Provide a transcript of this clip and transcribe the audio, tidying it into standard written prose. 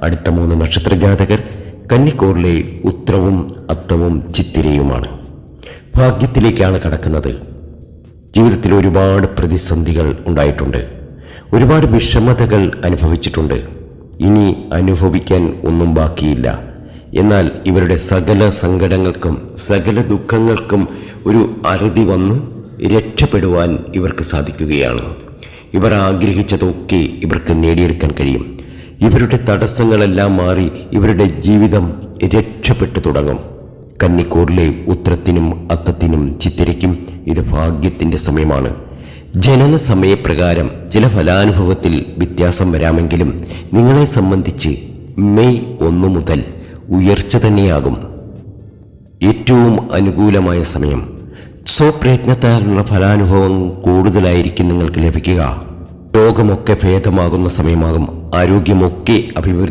അടുത്ത 3 നക്ഷത്രജാതകർ കന്നിക്കൂറിലെ ഉത്രവും അത്തവും ചിത്തിരയുമാണ്. ഭാഗ്യത്തിലേക്കാണ് കടക്കുന്നത്. ജീവിതത്തിൽ ഒരുപാട് പ്രതിസന്ധികൾ ഉണ്ടായിട്ടുണ്ട്, ഒരുപാട് വിഷമതകൾ അനുഭവിച്ചിട്ടുണ്ട്. ഇനി അനുഭവിക്കാൻ ഒന്നും ബാക്കിയില്ല. എന്നാൽ ഇവരുടെ സകല സങ്കടങ്ങൾക്കും സകല ദുഃഖങ്ങൾക്കും ഒരു അറുതി വന്ന് രക്ഷപ്പെടുവാൻ ഇവർക്ക് സാധിക്കുകയാണ്. ഇവർ ആഗ്രഹിച്ചതൊക്കെ ഇവർക്ക് നേടിയെടുക്കാൻ കഴിയും. ഇവരുടെ തടസ്സങ്ങളെല്ലാം മാറി ഇവരുടെ ജീവിതം രക്ഷപ്പെട്ടു തുടങ്ങും. കന്നിക്കൂറിലെ ഉത്രത്തിനും അത്തത്തിനും ചിത്തിരയ്ക്കും ഇത് ഭാഗ്യത്തിൻ്റെ സമയമാണ്. ജനന സമയപ്രകാരം ചില ഫലാനുഭവത്തിൽ വ്യത്യാസം വരാമെങ്കിലും നിങ്ങളെ സംബന്ധിച്ച് മെയ് 1 മുതൽ ഉയർച്ച തന്നെയാകും. ഏറ്റവും അനുകൂലമായ സമയം. സ്വപ്രയത്നത്താലുള്ള ഫലാനുഭവം കൂടുതലായിരിക്കും നിങ്ങൾക്ക് ലഭിക്കുക. രോഗമൊക്കെ ഭേദമാകുന്ന സമയമാകും. ആരോഗ്യമൊക്കെ അഭിവൃദ്ധി